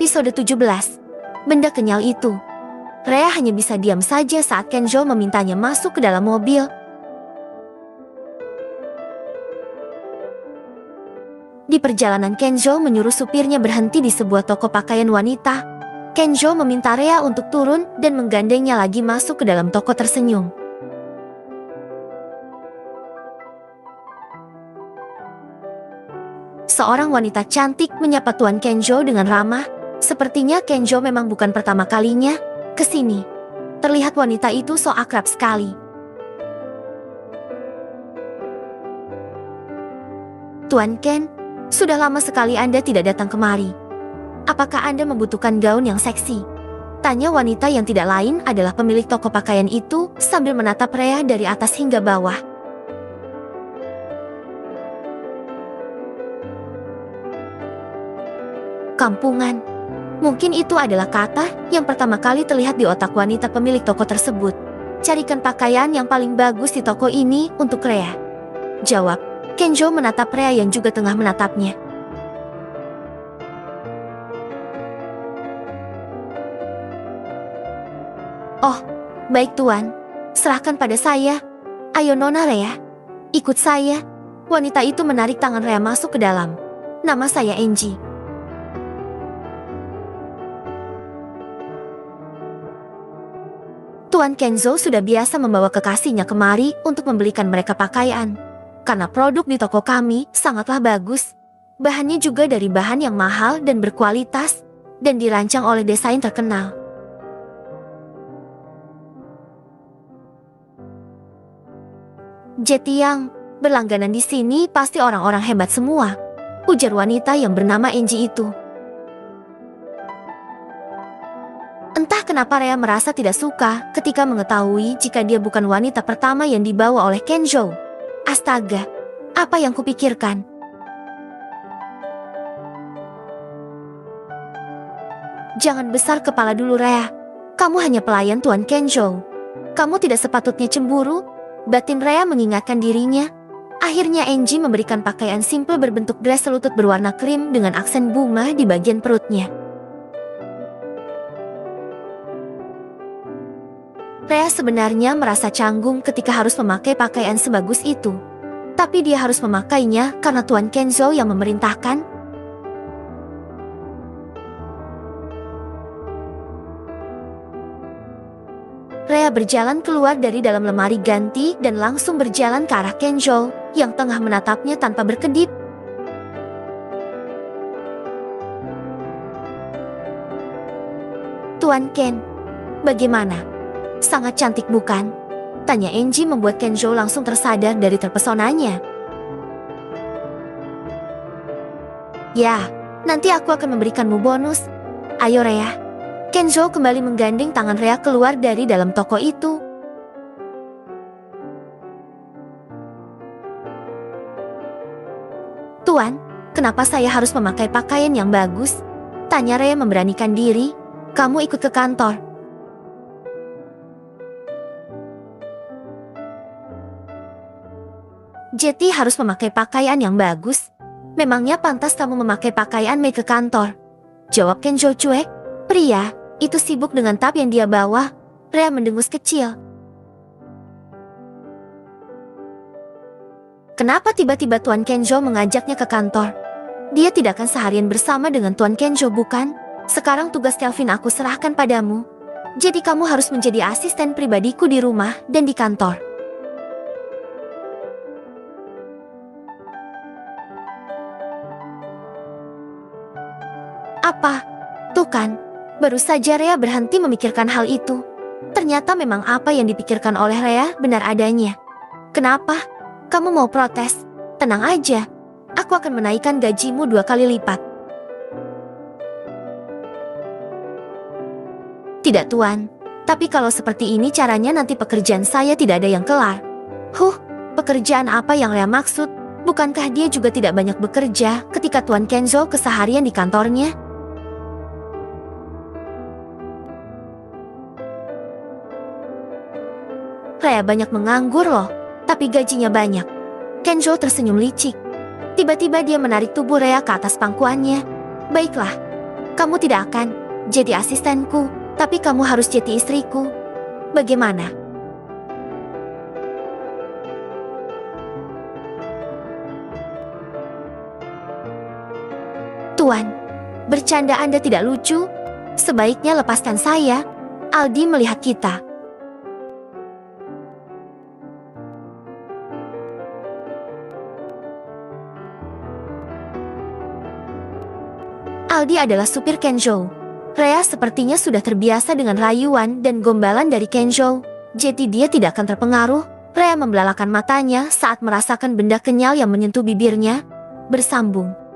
Episode 17. Benda kenyal itu. Rhea hanya bisa diam saja saat Kenzo memintanya masuk ke dalam mobil. Di perjalanan, Kenzo menyuruh supirnya berhenti di sebuah toko pakaian wanita. Kenzo meminta Rhea untuk turun dan menggandengnya lagi masuk ke dalam toko tersenyum. Seorang wanita cantik menyapa Tuan Kenzo dengan ramah. Sepertinya Kenzo memang bukan pertama kalinya ke sini. Terlihat wanita itu so akrab sekali. Tuan Ken, sudah lama sekali Anda tidak datang kemari. Apakah Anda membutuhkan gaun yang seksi? Tanya wanita yang tidak lain adalah pemilik toko pakaian itu sambil menatap Rhea dari atas hingga bawah. Kampungan. Mungkin itu adalah kata yang pertama kali terlihat di otak wanita pemilik toko tersebut. Carikan pakaian yang paling bagus di toko ini untuk Rhea. Jawab Kenzo menatap Rhea yang juga tengah menatapnya. Oh, baik Tuan. Serahkan pada saya. Ayo Nona Rhea, ikut saya. Wanita itu menarik tangan Rhea masuk ke dalam. Nama saya Angie. Tuan Kenzo sudah biasa membawa kekasihnya kemari untuk membelikan mereka pakaian. Karena produk di toko kami sangatlah bagus. Bahannya juga dari bahan yang mahal dan berkualitas, dan dirancang oleh desain terkenal. Jetiang, berlangganan di sini pasti orang-orang hebat semua, ujar wanita yang bernama Angie itu. Entah kenapa Rhea merasa tidak suka ketika mengetahui jika dia bukan wanita pertama yang dibawa oleh Kenzo. Astaga, apa yang kupikirkan? Jangan besar kepala dulu Rhea. Kamu hanya pelayan Tuan Kenzo. Kamu tidak sepatutnya cemburu, batin Rhea mengingatkan dirinya. Akhirnya Angie memberikan pakaian simple berbentuk dress selutut berwarna krim dengan aksen bunga di bagian perutnya. Rhea sebenarnya merasa canggung ketika harus memakai pakaian sebagus itu. Tapi dia harus memakainya karena Tuan Kenzo yang memerintahkan. Rhea berjalan keluar dari dalam lemari ganti dan langsung berjalan ke arah Kenzo yang tengah menatapnya tanpa berkedip. Tuan Ken, bagaimana? Sangat cantik bukan? Tanya Angie membuat Kenzo langsung tersadar dari terpesonanya. Ya, nanti aku akan memberikanmu bonus. Ayo Rhea. Kenzo kembali menggandeng tangan Rhea keluar dari dalam toko itu. Tuan, kenapa saya harus memakai pakaian yang bagus? Tanya Rhea memberanikan diri. Kamu ikut ke kantor. Jetty harus memakai pakaian yang bagus. Memangnya pantas kamu memakai pakaian maid ke kantor? Jawab Kenzo cuek. Pria itu sibuk dengan tab yang dia bawa. Rhea mendengus kecil. Kenapa tiba-tiba Tuan Kenzo mengajaknya ke kantor? Dia tidak akan seharian bersama dengan Tuan Kenzo bukan? Sekarang tugas Kelvin aku serahkan padamu. Jadi kamu harus menjadi asisten pribadiku di rumah dan di kantor. Apa? Tuh kan, baru saja Rhea berhenti memikirkan hal itu. Ternyata memang apa yang dipikirkan oleh Rhea benar adanya. Kenapa? Kamu mau protes? Tenang aja, aku akan menaikkan gajimu 2 kali lipat. Tidak Tuan, tapi kalau seperti ini caranya nanti pekerjaan saya tidak ada yang kelar. Pekerjaan apa yang Rhea maksud? Bukankah dia juga tidak banyak bekerja ketika Tuan Kenzo keseharian di kantornya? Rhea banyak menganggur loh, tapi gajinya banyak. Kenzo tersenyum licik. Tiba-tiba dia menarik tubuh Rhea ke atas pangkuannya. Baiklah, Kamu tidak akan jadi asistenku, tapi kamu harus jadi istriku. Bagaimana? Tuan, bercanda Anda tidak lucu. Sebaiknya lepaskan saya. Aldi melihat kita. Aldi adalah supir Kenzo. Rhea sepertinya sudah terbiasa dengan rayuan dan gombalan dari Kenzo, jadi dia tidak akan terpengaruh. Rhea membelalakan matanya saat merasakan benda kenyal yang menyentuh bibirnya. Bersambung.